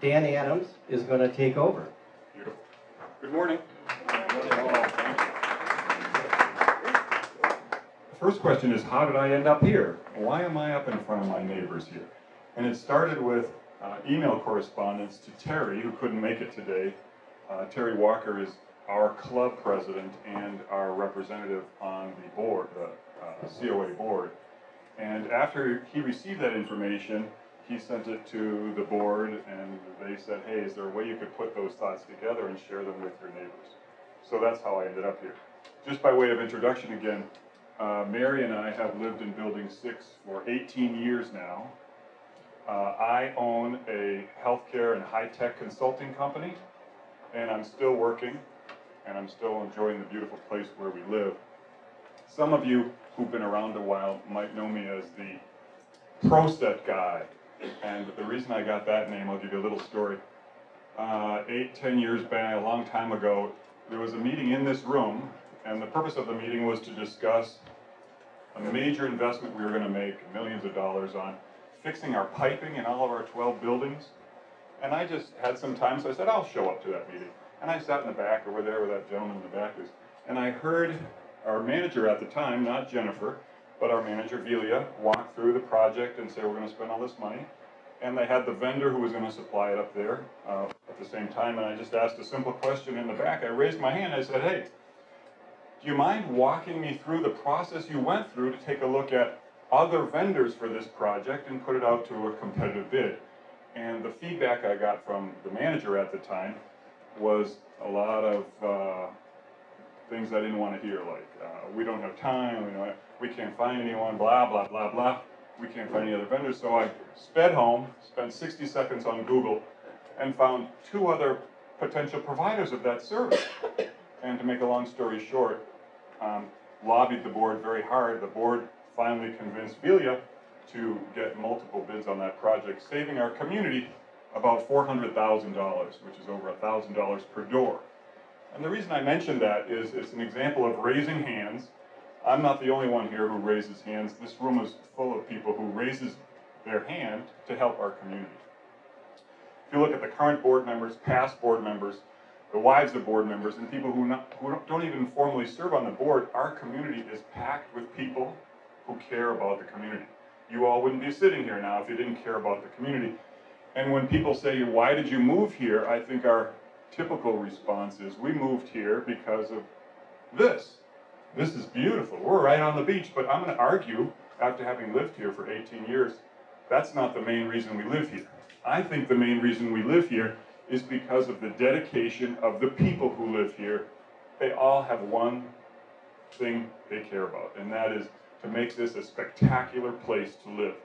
Dan Adams is going to take over. Beautiful. Good morning. The first question is, how did I end up here? Why am I up in front of my neighbors here? And it started with email correspondence to Terry, who couldn't make it today. Terry Walker is our club president and our representative on the board, the COA board. And after he received that information, he sent it to the board, and they said, hey, is there a way you could put those thoughts together and share them with your neighbors? So that's how I ended up here. Just by way of introduction again, Mary and I have lived in Building 6 for 18 years now. I own a healthcare and high-tech consulting company, and I'm still working, and I'm still enjoying the beautiful place where we live. Some of you who've been around a while might know me as the ProSet guy, and the reason I got that name, I'll give you a little story. 8-10 years back, a long time ago, there was a meeting in this room, and the purpose of the meeting was to discuss a major investment we were going to make, millions of dollars, on fixing our piping in all of our 12 buildings. And I just had some time, so I said, I'll show up to that meeting. And I sat in the back over there where that gentleman in the back is, and I heard our manager at the time, not Jennifer, but our manager, Velia, walk through the project and say, we're going to spend all this money. And they had the vendor who was going to supply it up there at the same time, and I just asked a simple question in the back. I raised my hand, I said, hey, do you mind walking me through the process you went through to take a look at other vendors for this project and put it out to a competitive bid? And the feedback I got from the manager at the time was a lot of things I didn't want to hear, like, we don't have time, we can't find anyone, blah, blah, blah, blah. We can't find any other vendors. So I sped home, spent 60 seconds on Google, and found 2 other potential providers of that service. And to make a long story short, lobbied the board very hard. The board finally convinced Velia to get multiple bids on that project, saving our community about $400,000, which is over $1,000 per door. And the reason I mention that is it's an example of raising hands. I'm not the only one here who raises hands. This room is full of people who raises their hand to help our community. If you look at the current board members, past board members, the wives of board members, and people who don't even formally serve on the board, our community is packed with people who care about the community. You all wouldn't be sitting here now if you didn't care about the community. And when people say, why did you move here? I think our typical response is, we moved here because of this. This is beautiful. We're right on the beach, but I'm going to argue, after having lived here for 18 years, that's not the main reason we live here. I think the main reason we live here is because of the dedication of the people who live here. They all have one thing they care about, and that is to make this a spectacular place to live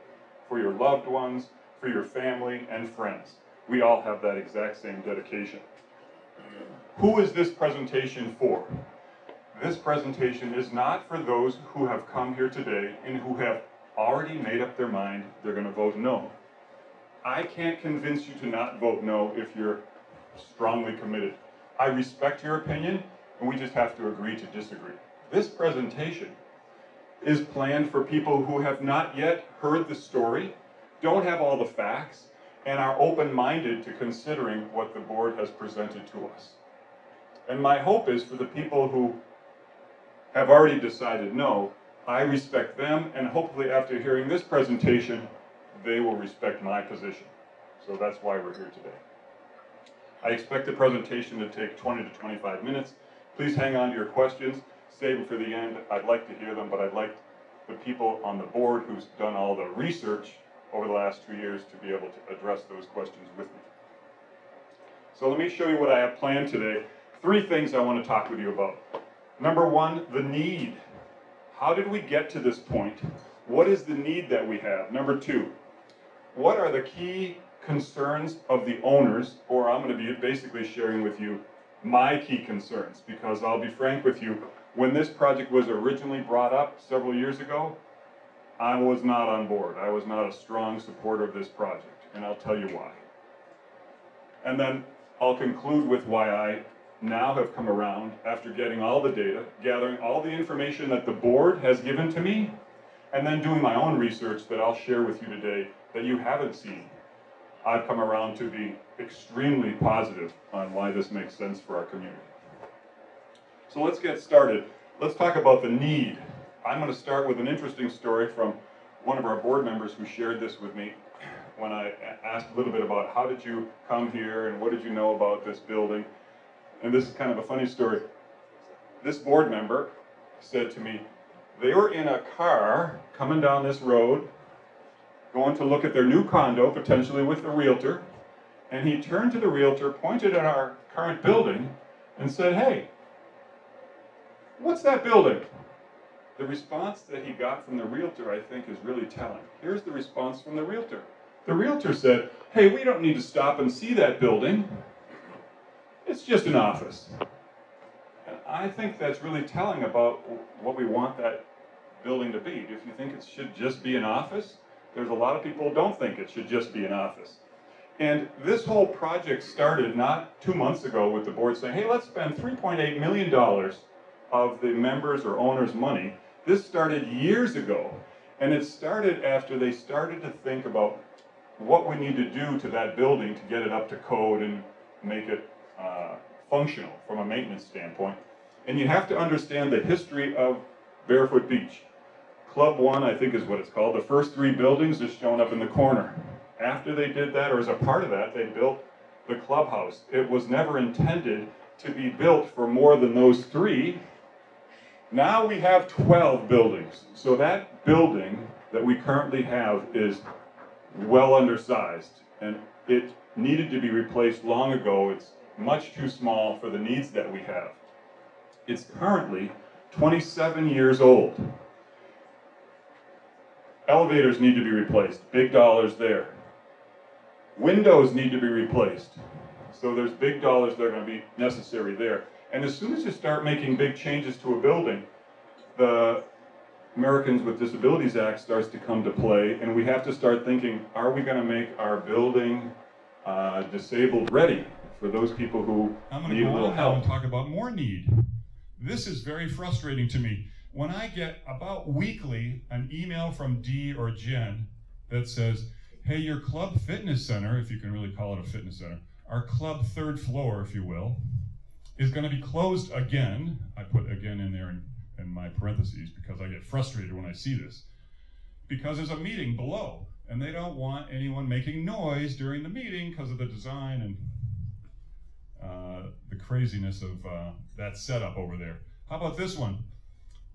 for your loved ones, for your family and friends. We all have that exact same dedication. Who is this presentation for? This presentation is not for those who have come here today and who have already made up their mind they're going to vote no. I can't convince you to not vote no if you're strongly committed. I respect your opinion, and we just have to agree to disagree. This presentation is planned for people who have not yet heard the story, don't have all the facts, and are open-minded to considering what the board has presented to us. And my hope is for the people who have already decided no, I respect them, and hopefully after hearing this presentation, they will respect my position. So that's why we're here today. I expect the presentation to take 20 to 25 minutes. Please hang on to your questions, save them for the end. I'd like to hear them, but I'd like the people on the board who's done all the research over the last 2 years to be able to address those questions with me. So let me show you what I have planned today. 3 things I want to talk with you about. Number 1, the need. How did we get to this point? What is the need that we have? Number 2, what are the key concerns of the owners, or I'm going to be basically sharing with you my key concerns, because I'll be frank with you, when this project was originally brought up several years ago, I was not on board. I was not a strong supporter of this project, and I'll tell you why. And then I'll conclude with why I now have come around after getting all the data, gathering all the information that the board has given to me, and then doing my own research that I'll share with you today that you haven't seen. I've come around to be extremely positive on why this makes sense for our community. So let's get started. Let's talk about the need. I'm going to start with an interesting story from one of our board members who shared this with me when I asked a little bit about how did you come here and what did you know about this building. And this is kind of a funny story. This board member said to me, they were in a car coming down this road, going to look at their new condo, potentially with the realtor, and he turned to the realtor, pointed at our current building, and said, "Hey, what's that building?" The response that he got from the realtor, I think, is really telling. Here's the response from the realtor. The realtor said, "Hey, we don't need to stop and see that building. It's just an office." And I think that's really telling about what we want that building to be. If you think it should just be an office, there's a lot of people who don't think it should just be an office. And this whole project started not 2 months ago with the board saying, hey, let's spend $3.8 million of the members' or owners' money. This started years ago. And it started after they started to think about what we need to do to that building to get it up to code and make it functional from a maintenance standpoint. And you have to understand the history of Barefoot Beach. Club 1, I think is what it's called. The first 3 buildings are shown up in the corner. After they did that, or as a part of that, they built the clubhouse. It was never intended to be built for more than those 3. Now we have 12 buildings. So that building that we currently have is well undersized, and it needed to be replaced long ago. It's much too small for the needs that we have. It's currently 27 years old. Elevators need to be replaced, big dollars there. Windows need to be replaced, so there's big dollars that are going to be necessary there. And as soon as you start making big changes to a building, the Americans with Disabilities Act starts to come to play, and we have to start thinking, are we going to make our building disabled ready for those people who need a little help? I'm going to talk about more need. This is very frustrating to me. When I get about weekly an email from Dee or Jen that says, hey, your club fitness center, if you can really call it a fitness center, our club 3rd floor, if you will, is going to be closed again. I put again in there in my parentheses because I get frustrated when I see this. Because there's a meeting below, and they don't want anyone making noise during the meeting because of the design and the craziness of that setup over there. How about this one?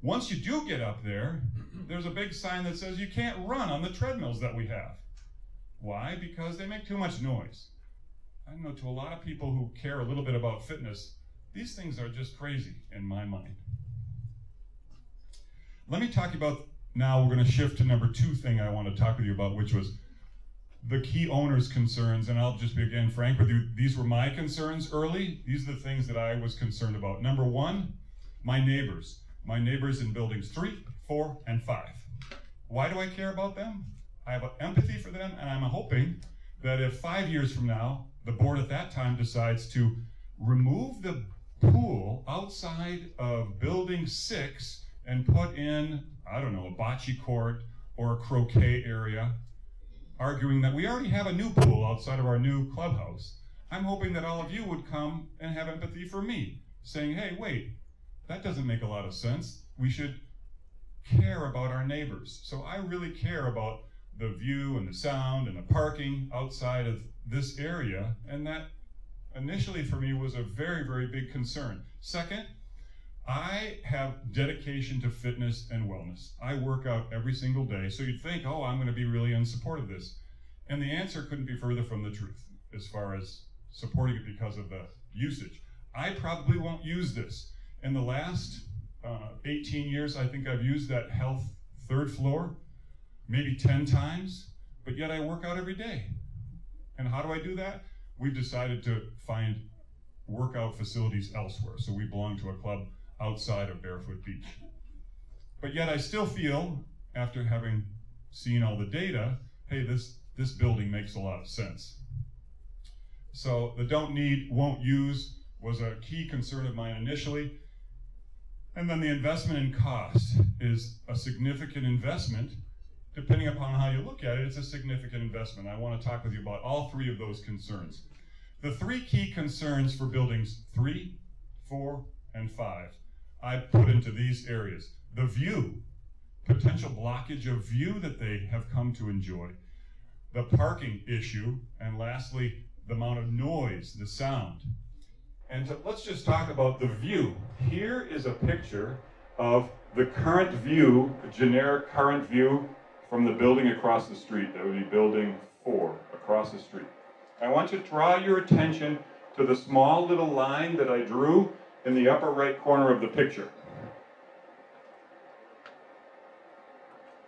Once you do get up there, there's a big sign that says you can't run on the treadmills that we have. Why? Because they make too much noise. I know to a lot of people who care a little bit about fitness, these things are just crazy in my mind. Let me talk about, now we're going to shift to number 2 thing I want to talk with you about, which was the key owners' concerns. And I'll just be again frank with you, these were my concerns early. These are the things that I was concerned about. Number 1, my neighbors. My neighbors in buildings 3, 4, and 5. Why do I care about them? I have empathy for them, and I'm hoping that if 5 years from now, the board at that time decides to remove the pool outside of building 6 and put in, I don't know, a bocce court or a croquet area, arguing that we already have a new pool outside of our new clubhouse, I'm hoping that all of you would come and have empathy for me, saying, hey, wait, that doesn't make a lot of sense. We should care about our neighbors. So I really care about the view and the sound and the parking outside of this area, and that initially for me was a very, very big concern. Second, I have dedication to fitness and wellness. I work out every single day, so you'd think, oh, I'm going to be really in support of this. And the answer couldn't be further from the truth as far as supporting it because of the usage. I probably won't use this. In the last 18 years, I think I've used that health 3rd floor maybe 10 times, but yet I work out every day. And how do I do that? We've decided to find workout facilities elsewhere. So we belong to a club outside of Barefoot Beach. But yet I still feel, after having seen all the data, hey, this building makes a lot of sense. So the don't need, won't use was a key concern of mine initially. And then the investment in cost is a significant investment, depending upon how you look at it, it's a significant investment. I want to talk with you about all three of those concerns. The three key concerns for buildings 3, 4, and 5, I put into these areas. The view, potential blockage of view that they have come to enjoy, the parking issue, and lastly, the amount of noise, the sound. And so let's just talk about the view. Here is a picture of the current view, a generic current view from the building across the street. That would be building 4 across the street. I want you to draw your attention to the small little line that I drew in the upper right corner of the picture.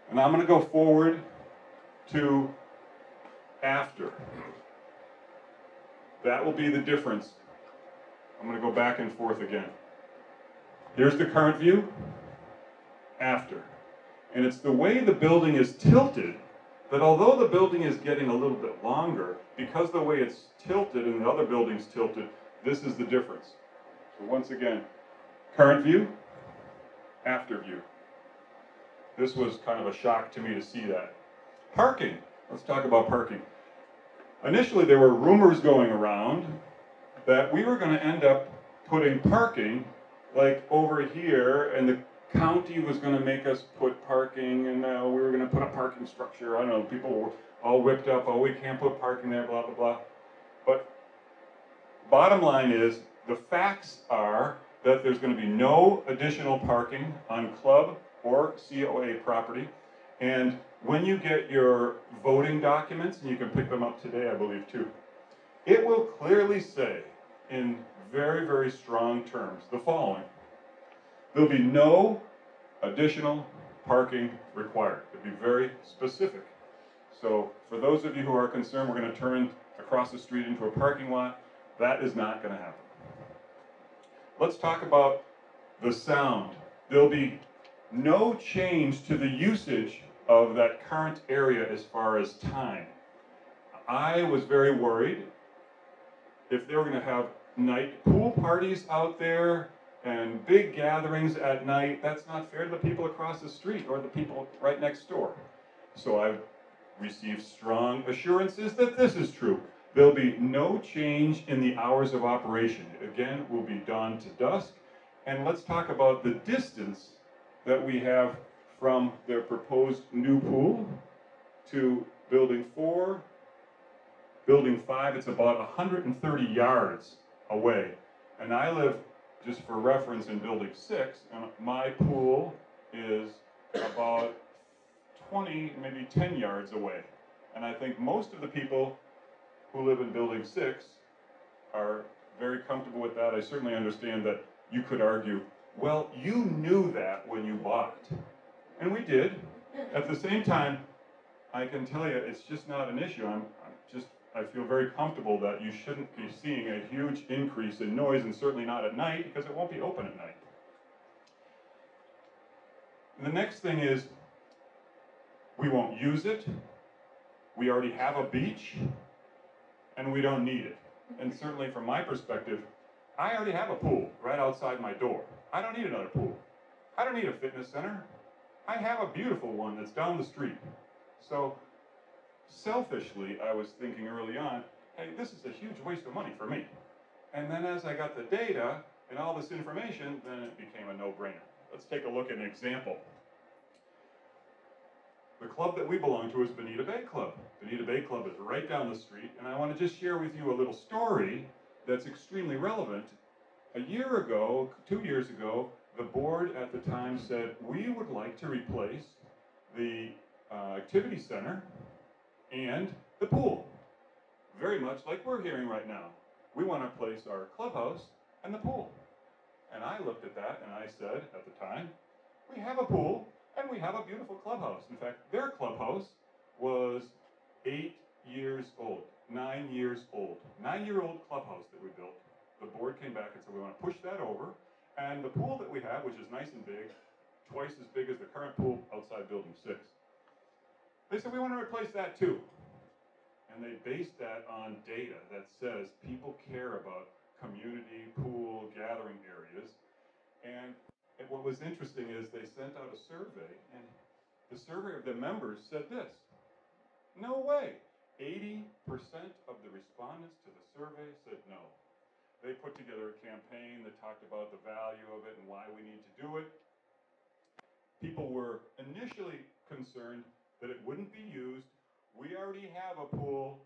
And I'm going to go forward to after. That will be the difference. I'm going to go back and forth again. Here's the current view, after. And it's the way the building is tilted that although the building is getting a little bit longer, because the way it's tilted and the other building's tilted, this is the difference. So once again, current view, after view. This was kind of a shock to me to see that. Parking. Let's talk about parking. Initially, there were rumors going around that we were going to end up putting parking like over here, and the county was going to make us put parking, and we were going to put a parking structure. I don't know, people were all whipped up, oh, we can't put parking there, blah, blah, blah. But bottom line is, the facts are that there's going to be no additional parking on club or COA property. And when you get your voting documents, and you can pick them up today, I believe, too, it will clearly say in very, very strong terms the following. There'll be no additional parking required. It'll be very specific. So for those of you who are concerned we're going to turn across the street into a parking lot, that is not going to happen. Let's talk about the sound. There'll be no change to the usage of that current area as far as time. I was very worried if they were going to have night pool parties out there and big gatherings at night. That's not fair to the people across the street or the people right next door. So I've received strong assurances that this is true. There'll be no change in the hours of operation. Again, will be dawn to dusk. And let's talk about the distance that we have from their proposed new pool to building 4, building 5. It's about 130 yards away. And I live, just for reference, in building 6, and my pool is about 20, maybe 10 yards away. And I think most of the people who live in building 6 are very comfortable with that. I certainly understand that you could argue, well, you knew that when you bought it. And we did. At the same time, I can tell you it's just not an issue. I feel very comfortable that you shouldn't be seeing a huge increase in noise, and certainly not at night, because it won't be open at night. The next thing is, we won't use it. We already have a beach, and we don't need it. And certainly from my perspective, I already have a pool right outside my door. I don't need another pool. I don't need a fitness center. I have a beautiful one that's down the street. So selfishly, I was thinking early on, hey, this is a huge waste of money for me. And then as I got the data and all this information, then it became a no-brainer. Let's take a look at an example. The club that we belong to is Bonita Bay Club. Bonita Bay Club is right down the street, and I want to just share with you a little story that's extremely relevant. A year ago, 2 years ago, the board at the time said, we would like to replace the activity center and the pool. Very much like we're hearing right now. We want to replace our clubhouse and the pool. And I looked at that and I said at the time, we have a pool and we have a beautiful clubhouse. In fact, their clubhouse was 8 years old, 9 years old. 9-year-old clubhouse that we built. The board came back and said, we want to push that over. And the pool that we have, which is nice and big, twice as big as the current pool outside building 6. They said, we want to replace that too. And they based that on data that says people care about community pool gathering areas. And what was interesting is they sent out a survey, and the survey of the members said this. No way. 80% of the respondents to the survey said no. They put together a campaign that talked about the value of it and why we need to do it. People were initially concerned that it wouldn't be used. We already have a pool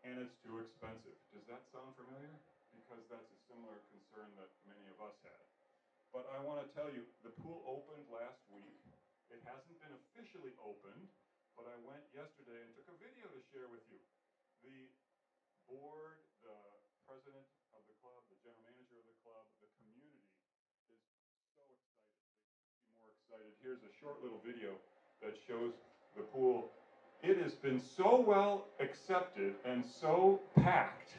and it's too expensive. Does that sound familiar? Because that's a similar concern that many of us had. But I want to tell you, the pool opened last week. It hasn't been officially opened, but I went yesterday and took a video to share with you. The board, the president of the club, the general manager of the club, the community is so excited. They couldn't be more excited. Here's a short little video that shows the pool. It has been so well accepted and so packed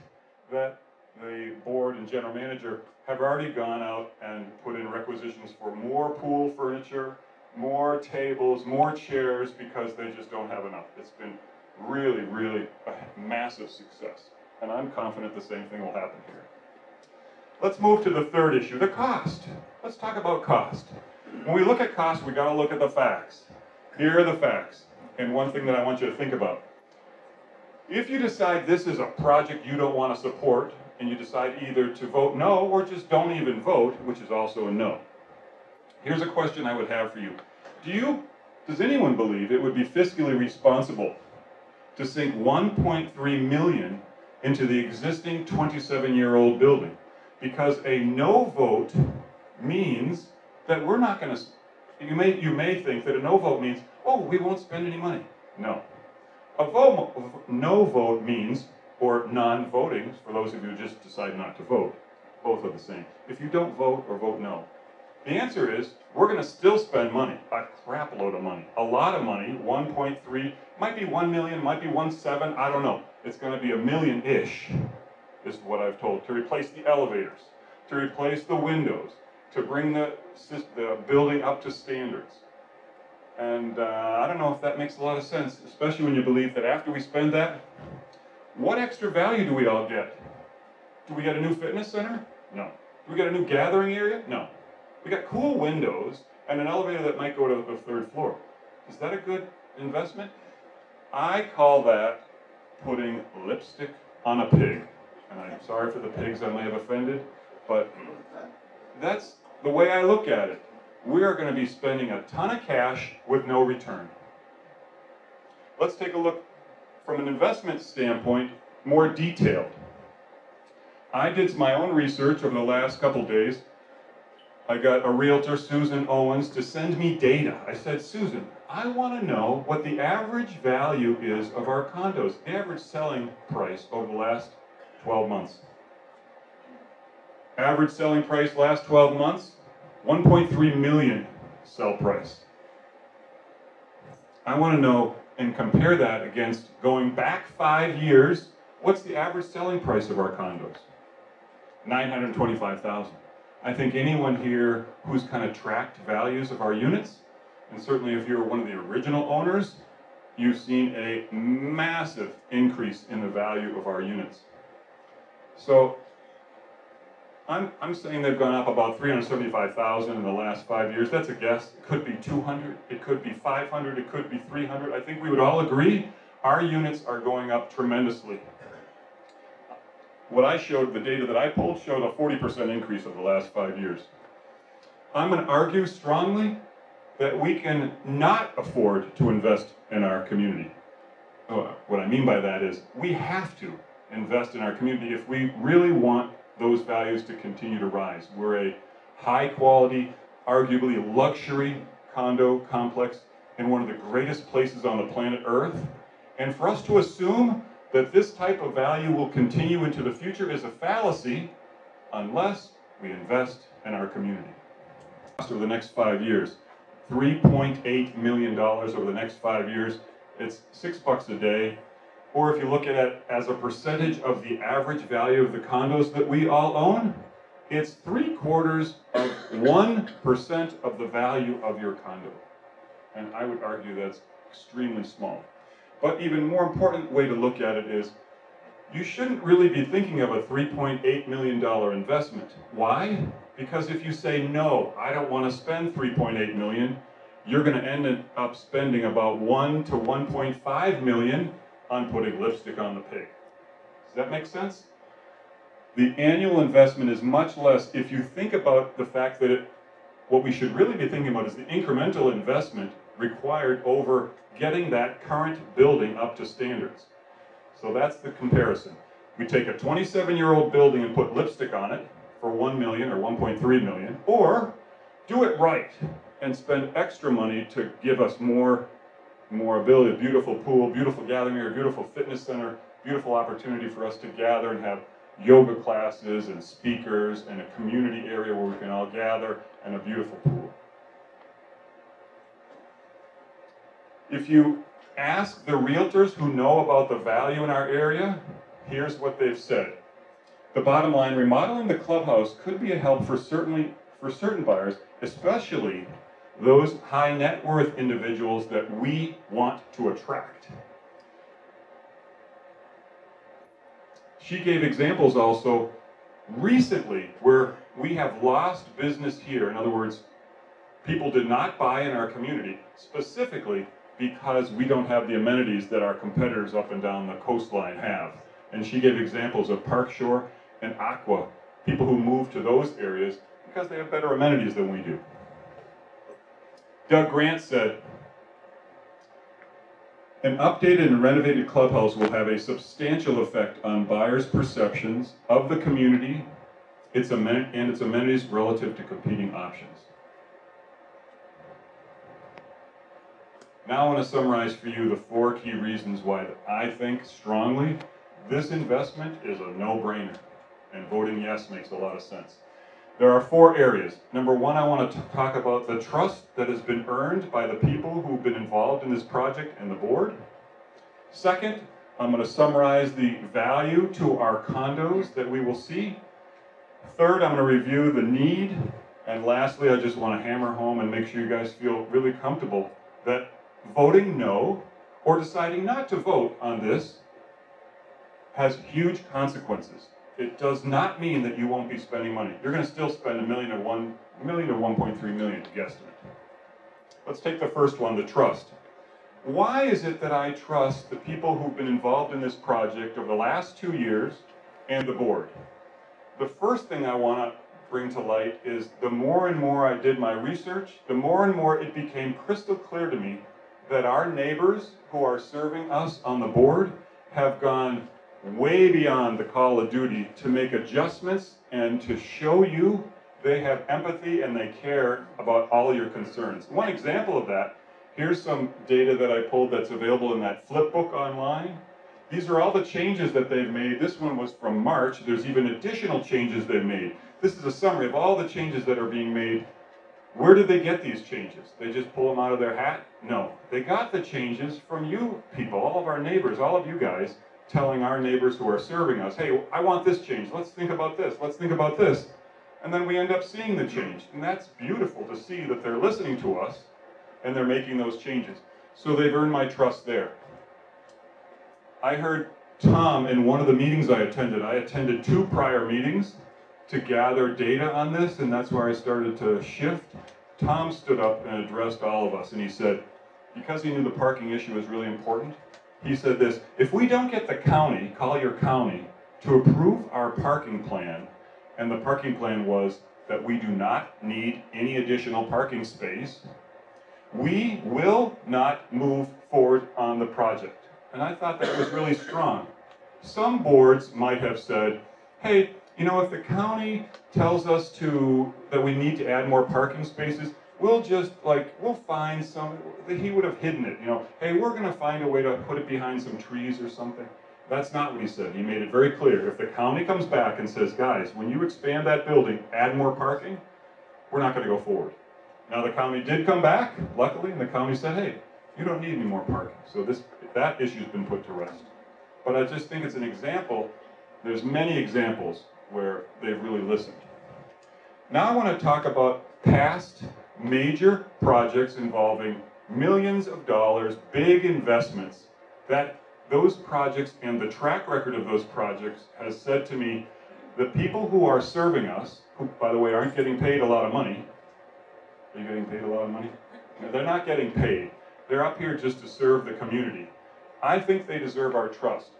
that the board and general manager have already gone out and put in requisitions for more pool furniture, more tables, more chairs, because they just don't have enough. It's been really, really a massive success. And I'm confident the same thing will happen here. Let's move to the third issue, the cost. Let's talk about cost. When we look at cost, we gotta look at the facts. Here are the facts. And one thing that I want you to think about. If you decide this is a project you don't want to support, and you decide either to vote no or just don't even vote, which is also a no. Here's a question I would have for you. Does anyone believe it would be fiscally responsible to sink $1.3 million into the existing 27-year-old building? Because a no vote means that we're not going to, you may think that a no vote means, oh, we won't spend any money. No. A no vote means, or non-voting, for those of you who just decide not to vote, both are the same. If you don't vote or vote no, the answer is we're going to still spend money, a crap load of money, a lot of money, 1.3, might be 1 million, might be 1.7, I don't know. It's going to be $1 million-ish, is what I've told, to replace the elevators, to replace the windows, to bring the building up to standards. And I don't know if that makes a lot of sense, especially when you believe that after we spend that, what extra value do we all get? Do we get a new fitness center? No. Do we get a new gathering area? No. We got cool windows and an elevator that might go to the third floor. Is that a good investment? I call that putting lipstick on a pig. And I'm sorry for the pigs I may have offended, but that's the way I look at it. We are going to be spending a ton of cash with no return. Let's take a look from an investment standpoint, more detailed. I did my own research over the last couple days. I got a realtor, Susan Owens, to send me data. I said, Susan, I want to know what the average value is of our condos, the average selling price over the last 12 months. Average selling price last 12 months, 1.3 million sell price. I want to know and compare that against going back 5 years. What's the average selling price of our condos? $925,000. I think anyone here who's kind of tracked values of our units, and certainly if you're one of the original owners, you've seen a massive increase in the value of our units. So I'm saying they've gone up about $375,000 in the last 5 years. That's a guess. It could be 200, it could be 500, it could be 300. I think we would all agree our units are going up tremendously. What I showed, the data that I pulled, showed a 40% increase over the last 5 years. I'm going to argue strongly that we can not afford to invest in our community. What I mean by that is we have to invest in our community if we really want those values to continue to rise. We're a high quality, arguably luxury condo complex in one of the greatest places on the planet Earth. And for us to assume that this type of value will continue into the future is a fallacy unless we invest in our community. Over the next 5 years, $3.8 million over the next 5 years. It's $6 a day. Or if you look at it as a percentage of the average value of the condos that we all own, it's 0.75% of the value of your condo. And I would argue that's extremely small. But even more important way to look at it is, you shouldn't really be thinking of a $3.8 million investment. Why? Because if you say, no, I don't want to spend $3.8 million, you're going to end up spending about 1 to 1.5 million on putting lipstick on the pig. Does that make sense? The annual investment is much less if you think about the fact that what we should really be thinking about is the incremental investment required over getting that current building up to standards. So that's the comparison. We take a 27-year-old building and put lipstick on it for 1 million or 1.3 million, or do it right and spend extra money to give us more ability, a beautiful pool, beautiful gathering area, beautiful fitness center, beautiful opportunity for us to gather and have yoga classes and speakers and a community area where we can all gather and a beautiful pool. If you ask the realtors who know about the value in our area, here's what they've said. The bottom line, remodeling the clubhouse could be a help for certain buyers, especially those high net worth individuals that we want to attract. She gave examples also recently where we have lost business here. In other words, people did not buy in our community specifically because we don't have the amenities that our competitors up and down the coastline have. And she gave examples of Park Shore and Aqua, people who move to those areas because they have better amenities than we do. Doug Grant said, an updated and renovated clubhouse will have a substantial effect on buyers' perceptions of the community and its amenities relative to competing options. Now I want to summarize for you the 4 key reasons why I think strongly this investment is a no-brainer, and voting yes makes a lot of sense. There are 4 areas. Number 1, I want to talk about the trust that has been earned by the people who've been involved in this project and the board. Second, I'm going to summarize the value to our condos that we will see. Third, I'm going to review the need. And lastly, I just want to hammer home and make sure you guys feel really comfortable that voting no or deciding not to vote on this has huge consequences. It does not mean that you won't be spending money. You're going to still spend $1 million or $1 million or 1.3 million guesstimate. Let's take the first one, the trust. Why is it that I trust the people who've been involved in this project over the last 2 years and the board? The first thing I want to bring to light is the more and more I did my research, the more and more it became crystal clear to me that our neighbors who are serving us on the board have gone way beyond the call of duty to make adjustments and to show you they have empathy and they care about all your concerns. One example of that, here's some data that I pulled that's available in that flip book online. These are all the changes that they've made. This one was from March. There's even additional changes they've made. This is a summary of all the changes that are being made. Where did they get these changes? They just pull them out of their hat? No. They got the changes from you people, all of our neighbors, all of you guys, telling our neighbors who are serving us, hey, I want this change. Let's think about this. Let's think about this. And then we end up seeing the change. And that's beautiful to see that they're listening to us and they're making those changes. So they've earned my trust there. I heard Tom in one of the meetings I attended 2 prior meetings to gather data on this, and that's where I started to shift. Tom stood up and addressed all of us, and he said, because he knew the parking issue was really important, he said this, if we don't get the county, Collier County, to approve our parking plan, and the parking plan was that we do not need any additional parking space, we will not move forward on the project. And I thought that was really strong. Some boards might have said, hey, you know, if the county tells us that we need to add more parking spaces, we'll find some, he would have hidden it, you know, hey, we're going to find a way to put it behind some trees or something. That's not what he said. He made it very clear. If the county comes back and says, guys, when you expand that building, add more parking, we're not going to go forward. Now the county did come back, luckily, and the county said, hey, you don't need any more parking. So that issue's been put to rest. But I just think it's an example. There's many examples where they've really listened. Now I want to talk about past major projects involving millions of dollars, big investments, that those projects and the track record of those projects has said to me, the people who are serving us, who, by the way, aren't getting paid a lot of money. Are you getting paid a lot of money? They're not getting paid. They're up here just to serve the community. I think they deserve our trust.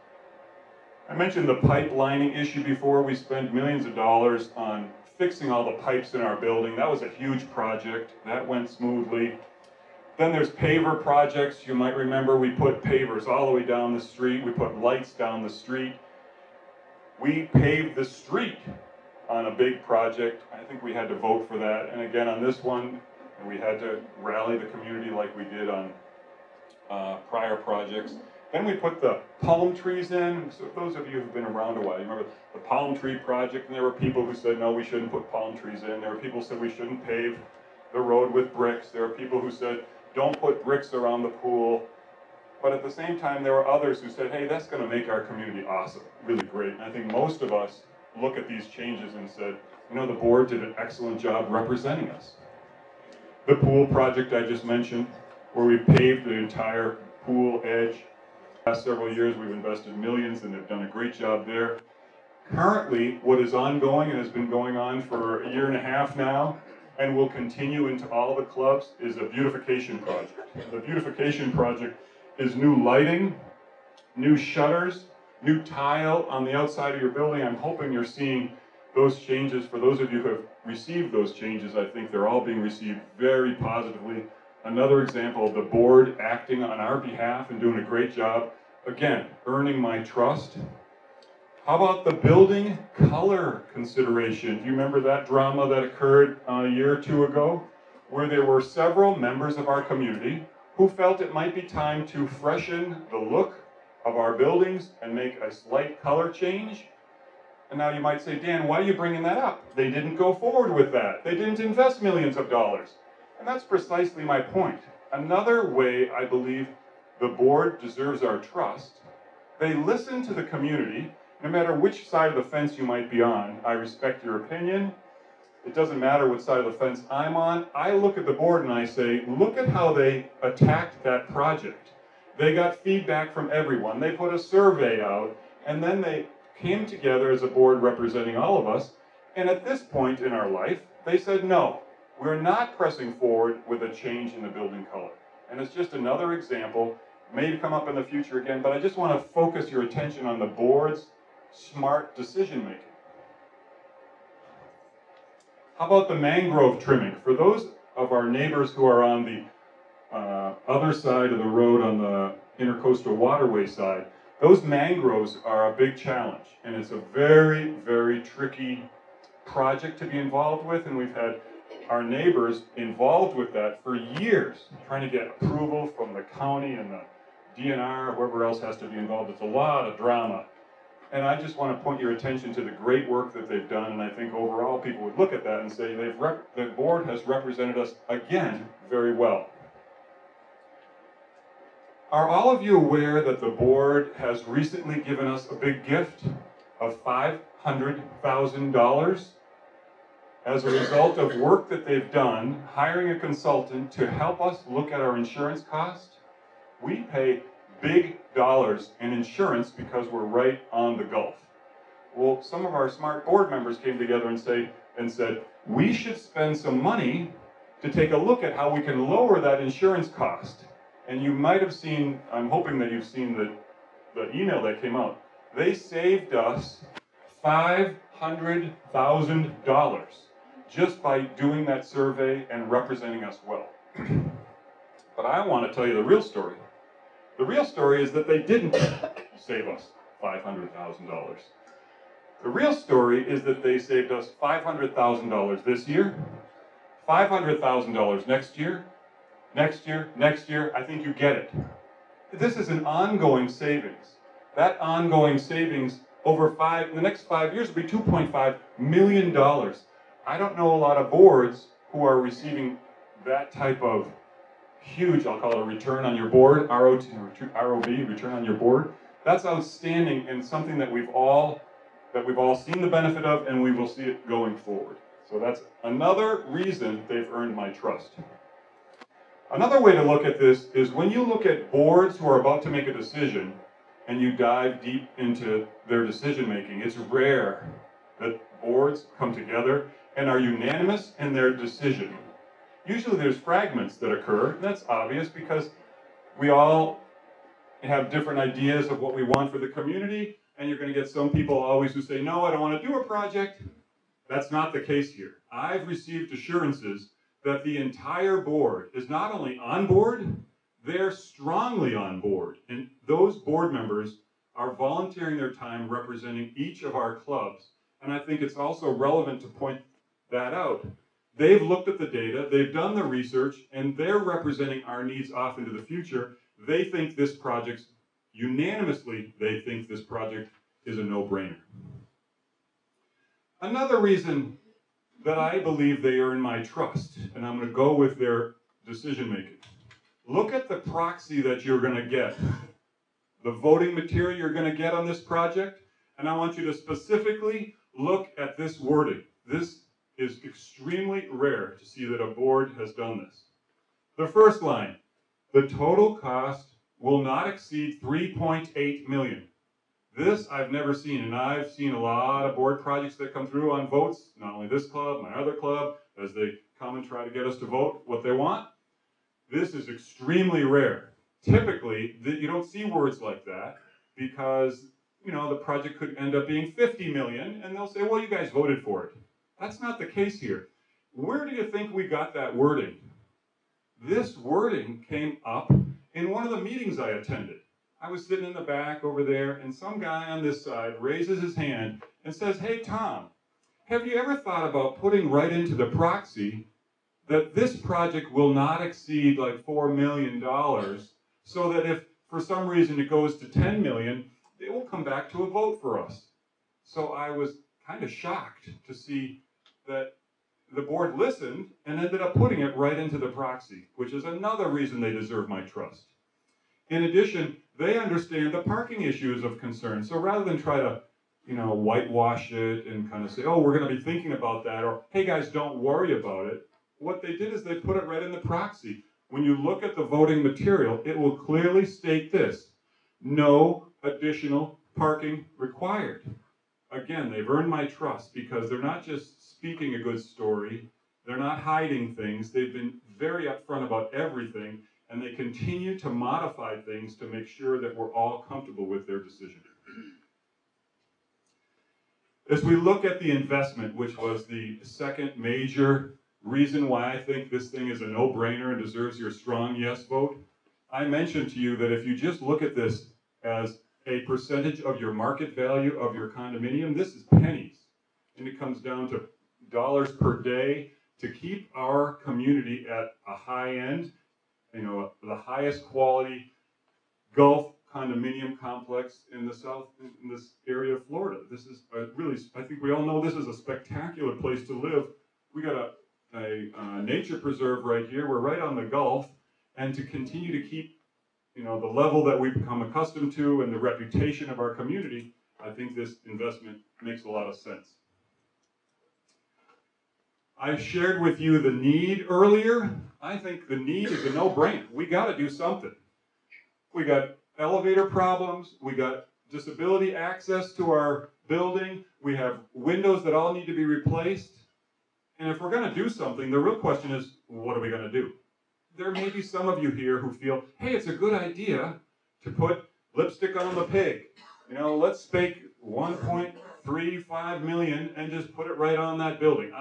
I mentioned the pipe lining issue before. We spent millions of dollars on fixing all the pipes in our building. That was a huge project. That went smoothly. Then there's paver projects. You might remember we put pavers all the way down the street. We put lights down the street. We paved the street on a big project. I think we had to vote for that. And again, on this one, we had to rally the community like we did on prior projects. Then we put the palm trees in. So those of you who've been around a while, you remember the palm tree project, and there were people who said, no, we shouldn't put palm trees in. There were people who said we shouldn't pave the road with bricks. There were people who said, don't put bricks around the pool. But at the same time, there were others who said, hey, that's going to make our community awesome, really great. And I think most of us look at these changes and said, you know, the board did an excellent job representing us. The pool project I just mentioned, where we paved the entire pool edge. The last several years, we've invested millions and they've done a great job there. Currently, what is ongoing and has been going on for a year and a half now, and will continue into all the clubs, is a beautification project. The beautification project is new lighting, new shutters, new tile on the outside of your building. I'm hoping you're seeing those changes. For those of you who have received those changes, I think they're all being received very positively. Another example of the board acting on our behalf and doing a great job. Again, earning my trust. How about the building color consideration? Do you remember that drama that occurred a year or two ago, where there were several members of our community who felt it might be time to freshen the look of our buildings and make a slight color change? And now you might say, Dan, why are you bringing that up? They didn't go forward with that. They didn't invest millions of dollars. And that's precisely my point. Another way I believe the board deserves our trust, they listen to the community. No matter which side of the fence you might be on, I respect your opinion. It doesn't matter what side of the fence I'm on. I look at the board and I say, look at how they attacked that project. They got feedback from everyone. They put a survey out, and then they came together as a board representing all of us. And at this point in our life, they said, no, we're not pressing forward with a change in the building color. And it's just another example, may come up in the future again, but I just want to focus your attention on the board's smart decision making. How about the mangrove trimming? For those of our neighbors who are on the other side of the road on the intercoastal waterway side, those mangroves are a big challenge, and it's a very, very tricky project to be involved with, and we've had our neighbors involved with that for years, trying to get approval from the county and the DNR, whoever else has to be involved. It's a lot of drama. And I just want to point your attention to the great work that they've done, and I think overall people would look at that and say the board has represented us again very well. Are all of you aware that the board has recently given us a big gift of $500,000 as a result of work that they've done, hiring a consultant to help us look at our insurance cost? We pay big dollars in insurance because we're right on the Gulf. Well, some of our smart board members came together and said, we should spend some money to take a look at how we can lower that insurance cost. And you might have seen, I'm hoping that you've seen the email that came out. They saved us $500,000 just by doing that survey and representing us well. But I want to tell you the real story. The real story is that they didn't save us $500,000. The real story is that they saved us $500,000 this year, $500,000 next year, next year, next year. I think you get it. This is an ongoing savings. That ongoing savings over the next 5 years will be $2.5 million. I don't know a lot of boards who are receiving that type of huge, I'll call it a return on your board, ROB, return on your board. That's outstanding and something that we've all seen the benefit of, and we will see it going forward. So that's another reason they've earned my trust. Another way to look at this is when you look at boards who are about to make a decision and you dive deep into their decision making, it's rare that boards come together and are unanimous in their decision. Usually there's fragments that occur, and that's obvious because we all have different ideas of what we want for the community, and you're going to get some people always who say, no, I don't want to do a project. That's not the case here. I've received assurances that the entire board is not only on board, they're strongly on board. And those board members are volunteering their time representing each of our clubs. And I think it's also relevant to point that out. They've looked at the data, they've done the research, and they're representing our needs off into the future. They think this project, unanimously, they think this project is a no-brainer. Another reason that I believe they earn my trust, and I'm going to go with their decision-making. Look at the proxy that you're going to get, the voting material you're going to get on this project, and I want you to specifically look at this wording. This is extremely rare to see that a board has done this. The first line, the total cost will not exceed $3.8 million. This I've never seen, and I've seen a lot of board projects that come through on votes, not only this club, my other club, as they come and try to get us to vote what they want. This is extremely rare. Typically, you don't see words like that because, you know, the project could end up being 50 million, and they'll say, well, you guys voted for it. That's not the case here. Where do you think we got that wording? This wording came up in one of the meetings I attended. I was sitting in the back over there, and some guy on this side raises his hand and says, hey, Tom, have you ever thought about putting right into the proxy that this project will not exceed like $4 million, so that if for some reason it goes to 10 million, they will come back to a vote for us? So I was kind of shocked to see that the board listened and ended up putting it right into the proxy, which is another reason they deserve my trust. In addition, they understand the parking issue is of concern. So rather than try to, you know, whitewash it and kind of say, oh, we're going to be thinking about that, or hey guys, don't worry about it, what they did is they put it right in the proxy. When you look at the voting material, it will clearly state this: no additional parking required. Again, they've earned my trust because they're not just speaking a good story, they're not hiding things, they've been very upfront about everything, and they continue to modify things to make sure that we're all comfortable with their decision. As we look at the investment, which was the second major reason why I think this thing is a no-brainer and deserves your strong yes vote, I mentioned to you that if you just look at this as a percentage of your market value of your condominium, this is pennies. And it comes down to dollars per day to keep our community at a high end, you know, the highest quality Gulf condominium complex in the south, in this area of Florida. This is really, I think we all know this is a spectacular place to live. We got a nature preserve right here. We're right on the Gulf, and to continue to keep, you know, the level that we've become accustomed to and the reputation of our community, I think this investment makes a lot of sense. I shared with you the need earlier. I think the need is a no-brainer. We got to do something. We got elevator problems. We got disability access to our building. We have windows that all need to be replaced. And if we're going to do something, the real question is, what are we going to do? There may be some of you here who feel, hey, it's a good idea to put lipstick on the pig. You know, let's spake 1.35 million and just put it right on that building.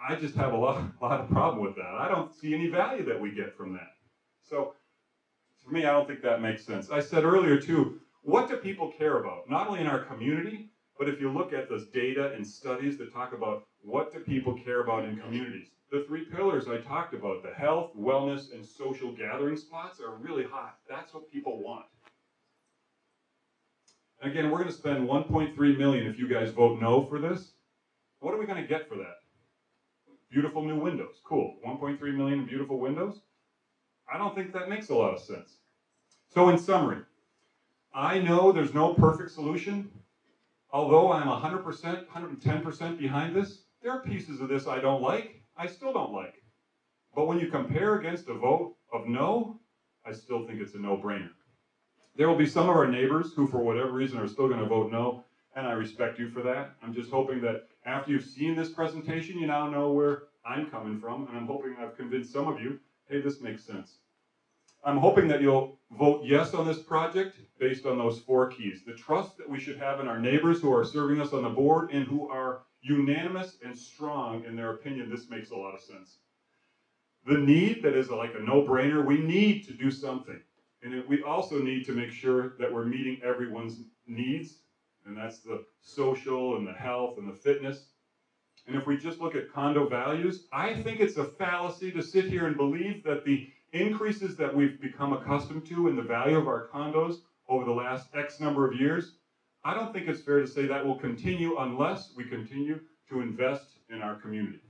I just have a lot of problem with that. I don't see any value that we get from that. So for me, I don't think that makes sense. I said earlier too, what do people care about? Not only in our community, but if you look at this data and studies that talk about what do people care about in communities. The three pillars I talked about, the health, wellness, and social gathering spots are really hot. That's what people want. And again, we're going to spend $1.3 million if you guys vote no for this. What are we going to get for that? Beautiful new windows. Cool. 1.3 million in beautiful windows? I don't think that makes a lot of sense. So in summary, I know there's no perfect solution. Although I'm 100%, 110% behind this, there are pieces of this I don't like. I still don't like. But when you compare against a vote of no, I still think it's a no-brainer. There will be some of our neighbors who, for whatever reason, are still going to vote no, and I respect you for that. I'm just hoping that after you've seen this presentation, you now know where I'm coming from, and I'm hoping I've convinced some of you, hey, this makes sense. I'm hoping that you'll vote yes on this project based on those 4 keys. The trust that we should have in our neighbors who are serving us on the board and who are unanimous and strong in their opinion, this makes a lot of sense. The need that is like a no-brainer, we need to do something. And we also need to make sure that we're meeting everyone's needs, and that's the social and the health and the fitness. And if we just look at condo values, I think it's a fallacy to sit here and believe that the increases that we've become accustomed to in the value of our condos over the last X number of years, I don't think it's fair to say that will continue unless we continue to invest in our community.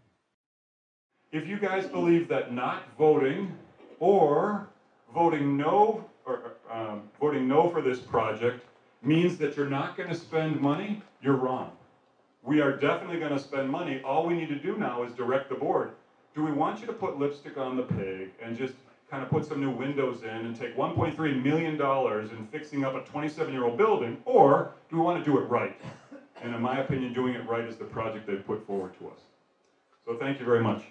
If you guys believe that not voting or voting no for this project means that you're not going to spend money, you're wrong. We are definitely going to spend money. All we need to do now is direct the board. Do we want you to put lipstick on the pig and just kind of put some new windows in and take $1.3 million in fixing up a 27-year-old building, or do we want to do it right? And in my opinion, doing it right is the project they've put forward to us. So thank you very much.